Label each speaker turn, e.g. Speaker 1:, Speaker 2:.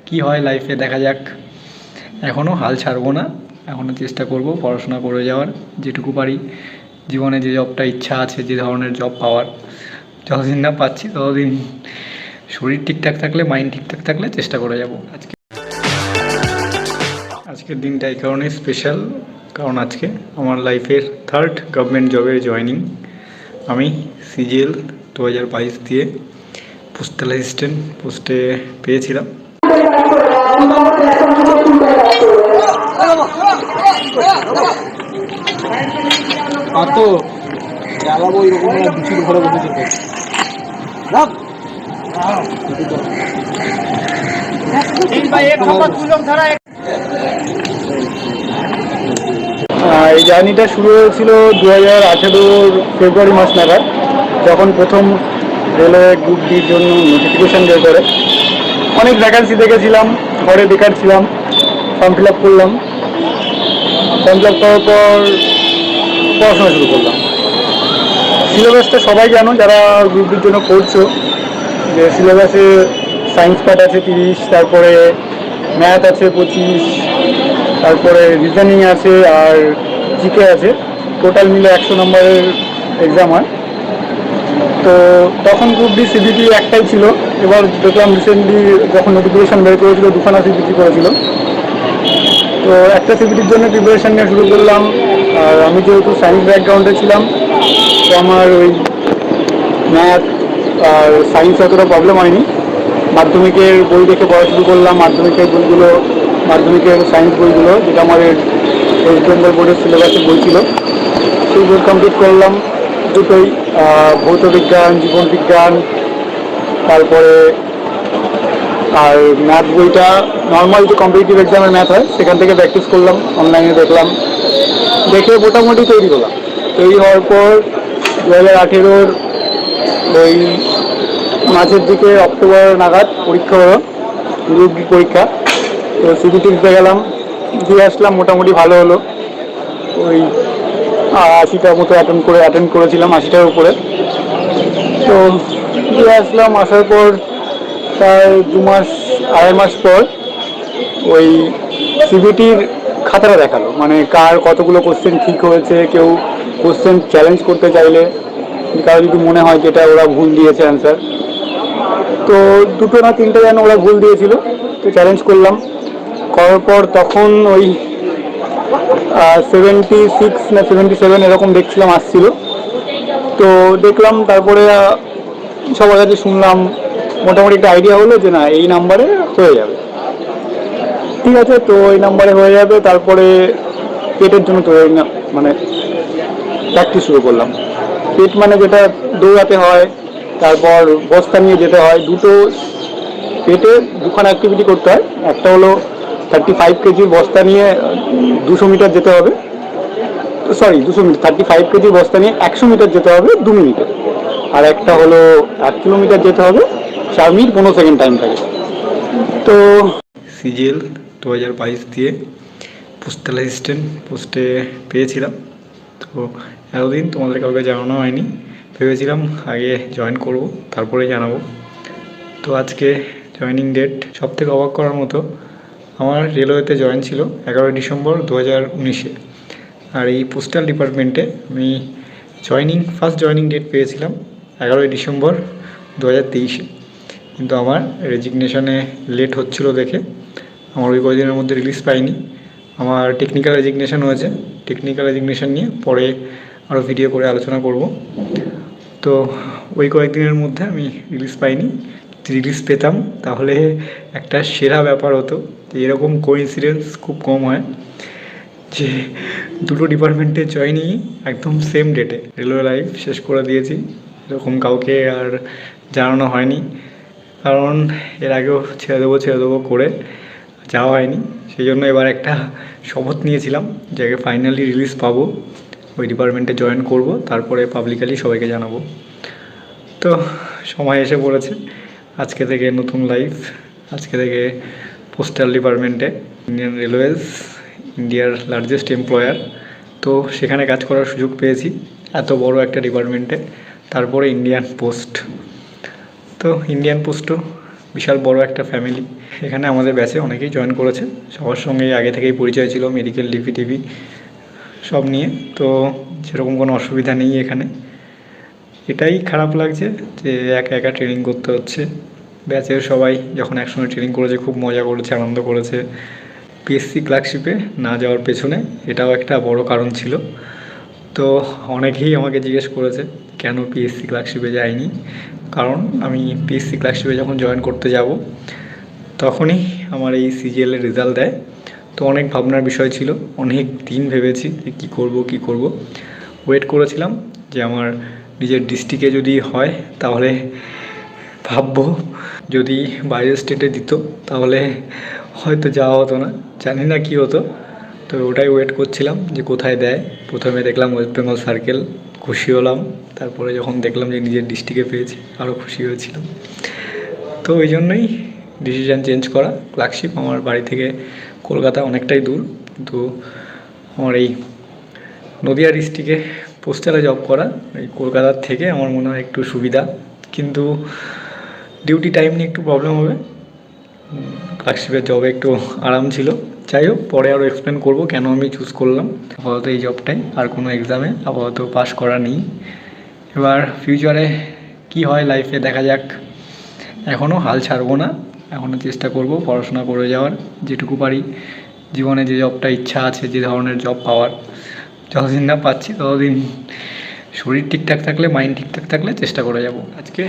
Speaker 1: কি হয় লাইফে দেখা যাক। এখনও হাল ছাড়বো না, এখনও চেষ্টা করব পড়াশোনা করে যাওয়ার যেটুকু পারি। জীবনে যে জবটা ইচ্ছা আছে, যে ধরনের জব পাওয়ার, যতদিন না পাচ্ছি ততদিন শরীর ঠিকঠাক থাকলে, মাইন্ড ঠিকঠাক থাকলে চেষ্টা করে যাব। আজকের দিনটা এই কারণে স্পেশাল, কারণ আজকে আমার লাইফের থার্ড গভর্নমেন্ট জবের জয়নিং। আমি সিজিএল 2022 দিয়ে পোস্টাল অ্যাসিস্ট্যান্ট পোস্টে পেয়েছিলাম। এই জার্নিটা শুরু হয়েছিল 2018 ফেব্রুয়ারি মাস নাগাদ, যখন প্রথম রেলওয়ে গ্রুপ ডির জন্য নোটিফিকেশান বের করে। অনেক ভ্যাকান্সি দেখেছিলাম, ঘরে বেকার ছিলাম, ফর্ম ফিল আপ করলাম। ফর্ম ফিল আপ করার পর পড়াশোনা শুরু করলাম। সিলেবাসটা সবাই জানো যারা গ্রুপ ডির জন্য পড়ছো, যে সিলেবাসে সায়েন্স পার্ট আছে 30, তারপরে ম্যাথ আছে 25, তারপরে রিজনিং আছে আর জিকে আছে। টোটাল মিলে 100 নম্বরের এক্সাম হয়। তো তখন গ্রুপ ডি সিবিটি একটাই ছিল। এবার দেখলাম রিসেন্টলি যখন নোটিফিকেশান বের করেছিল, দুখানা সিবিটি করেছিল। তো একটা সিবিটির জন্য প্রিপারেশান নিয়ে শুরু করলাম। আর আমি যেহেতু সায়েন্স ব্যাকগ্রাউন্ডে ছিলাম, তো আমার ওই ম্যাথ আর সায়েন্স অতটা প্রবলেম হয়নি। মাধ্যমিকের বই দেখে পড়া শুরু করলাম, মাধ্যমিকের বইগুলো, মাধ্যমিকের সায়েন্স বইগুলো, যেটা আমাদের ওয়েস্ট বেঙ্গল বোর্ডের সিলেবাসের বই ছিল, সেই বই কমপ্লিট করলাম দুটোই, ভৌত বিজ্ঞান, জীবন বিজ্ঞান। তারপরে আর ম্যাথ বইটা নর্মাল যে কম্পিটিটিভ এক্সামের ম্যাথ হয়, সেখান থেকে প্র্যাকটিস করলাম, অনলাইনে দেখলাম, দেখে মোটামুটি তৈরি করলাম। তৈরি হওয়ার পর 2018 ওই মাঝের দিকে অক্টোবর নাগাদ পরীক্ষা হলো, গ্রুপ ডি পরীক্ষা। তো সিবিটি দিতে গেলাম, দিয়ে আসলাম, মোটামুটি ভালো হলো। ওই 80টার মতো অ্যাটেন্ড করেছিলাম, 80টার উপরে। তো দিয়ে আসলাম, আসার পর প্রায় 2 মাস পর ওই সিবিটির খাতাটা দেখালো, মানে কার কতগুলো কোশ্চেন ঠিক হয়েছে। কেউ কোশ্চেন চ্যালেঞ্জ করতে চাইলে, কারো যদি মনে হয় যেটা ওরা ভুল দিয়েছে অ্যান্সার, তো 2টো না 3টে যেন ওরা ভুল দিয়েছিল। তো চ্যালেঞ্জ করলাম, করার পর তখন ওই 76 না 77 এরকম দেখছিলাম আসছিল। তো দেখলাম, তারপরে সবার কাছে শুনলাম, মোটামুটি একটা আইডিয়া হলো যে না, এই নাম্বারে হয়ে যাবে। ঠিক আছে, তো এই নাম্বারে হয়ে যাবে। তারপরে পেটের জন্য তো মানে প্র্যাকটিস শুরু করলাম। পেট মানে যেটা দৌড়াতে হয়, তারপর বস্তা নিয়ে যেতে হয়। পেটে দুখানা অ্যাক্টিভিটি করতে হয়। একটা হলো 35 কেজির বস্তা নিয়ে 200 মিটার যেতে হবে, 200 মিটার, 35 কেজির বস্তা নিয়ে 100 মিটার যেতে হবে 2 মিনিটে। আর একটা হলো 1 কিলোমিটার যেতে হবে 4 মিনিট 15 সেকেন্ড টাইম থাকে। তো সিজিএল 2022 দিয়ে পোস্টাল অ্যাসিস্ট্যান্ট পোস্টে পেয়েছিলাম। তো এতদিন তোমাদের কাউকে জানানো হয়নি, ভেবেছিলাম আগে জয়েন করব, তারপরে জানাবো। তো আজকে জয়েনিং ডেট। সবথেকে অবাক করার মতো, আমার রেলওয়েতে জয়েন ছিল 11 ডিসেম্বর 2019-এ। আর এই পোস্টাল ডিপার্টমেন্টে আমি ফার্স্ট জয়েনিং ডেট পেয়েছিলাম 11 ডিসেম্বর 2023-এ। কিন্তু আমার রেজিগনেশনে লেট হচ্ছিল দেখে আমার ওই কদিনের মধ্যে রিলিজ পাইনি। আমার টেকনিক্যাল রেজিগনেশন হয়েছে, টেকনিক্যাল রেজিগনেশন নিয়ে পরে আরও ভিডিও করে আলোচনা করব। তো ওই কয়েকদিনের মধ্যে আমি রিলিজ পাইনি। রিলিজ পেতাম তাহলে একটা সেরা ব্যাপার হতো। এরকম কোইন্সিডেন্স খুব কম হয় যে দুটো ডিপার্টমেন্টে জয়েনিং একদম সেম ডেটে। রেলওয়ে লাইফ শেষ করে দিয়েছি, এরকম কাউকে আর জানানো হয়নি, কারণ এর আগেও ছেড়ে দেবো করে যাওয়া হয়নি। সেই জন্য এবার একটা শপথ নিয়েছিলাম যে আগে ফাইনালি রিলিজ পাবো, ওই ডিপার্টমেন্টে জয়েন করব, তারপরে পাবলিকালি সবাইকে জানাবো। তো সময় এসে পড়েছে, আজকে থেকে নতুন লাইফ। আজকে থেকে পোস্টাল ডিপার্টমেন্টে, ইন্ডিয়ান রেলওয়েজ, ইন্ডিয়ার লার্জেস্ট এমপ্লয়ার। তো সেখানে কাজ করার সুযোগ পেয়েছি, এত বড় একটা ডিপার্টমেন্টে। তারপরে ইন্ডিয়ান পোস্ট, তো ইন্ডিয়ান পোস্টও বিশাল বড় একটা ফ্যামিলি। এখানে আমাদের ব্যাচে অনেকেই জয়েন করেছে, সবার সঙ্গেই আগে থেকেই পরিচয় ছিল, মেডিকেল ডিপি টিভি সব নিয়ে। তো সেরকম কোনো অসুবিধা নেই এখানে। এটাই খারাপ লাগছে যে একা একা ট্রেনিং করতে হচ্ছে। ব্যাচের সবাই যখন একসঙ্গে ট্রেনিং করেছে খুব মজা করেছে, আনন্দ করেছে। পিএসসি ক্লার্কশিপে না যাওয়ার পেছনে এটাও একটা বড় কারণ ছিল। তো অনেকেই আমাকে জিজ্ঞেস করেছে কেন পিএসসি ক্লার্কশিপে যাইনি। কারণ আমি পিএসসি ক্লার্কশিপে যখন জয়েন করতে যাব তখনই আমার এই সিজিএলের রেজাল্ট দেয়। তো অনেক ভাবনার বিষয় ছিল, অনেক দিন ভেবেছি যে কী করব। ওয়েট করেছিলাম যে আমার নিজের ডিস্ট্রিক্টে যদি হয় তাহলে ভাববো, যদি বাইরের স্টেটে দিত তাহলে হয়তো যাওয়া হতো না, জানি না কী হতো। তো ওটাই ওয়েট করছিলাম যে কোথায় দেয়। প্রথমে দেখলাম ওয়েস্ট বেঙ্গল সার্কেল, খুশি হলাম। তারপরে যখন দেখলাম যে নিজের ডিস্ট্রিক্টে পেয়েছি আরও খুশি হয়েছিলাম। তো ওই জন্যই ডিসিশান চেঞ্জ করা। ক্লার্কশিপ আমার বাড়ি থেকে কলকাতা অনেকটাই দূর, কিন্তু আমার এই নদিয়া ডিস্ট্রিক্টে পোস্টালে জব করা এই কলকাতার থেকে আমার মনে হয় একটু সুবিধা, কিন্তু ডিউটি টাইম নিয়ে একটু প্রবলেম হবে। ক্লার্কশিপের জবে একটু আরাম ছিল। যাই হোক, পরে আরও এক্সপ্লেন করবো কেন আমি চুজ করলাম আপাতত এই জবটাই। আর কোনো এক্সামে আপাতত পাস করা নেই। এবার ফিউচারে কি হয় লাইফে দেখা যাক। এখনও হাল ছাড়বো না, এখনও চেষ্টা করব পড়াশোনা করে যাওয়ার, যেটুকু পারি জীবনে যে জবটা ইচ্ছা আছে, যে ধরনের জব পাওয়ার। যতদিন না পাচ্ছি ততদিন শরীর ঠিকঠাক থাকলে, মাইন্ড ঠিকঠাক থাকলে চেষ্টা করে যাব। আজকে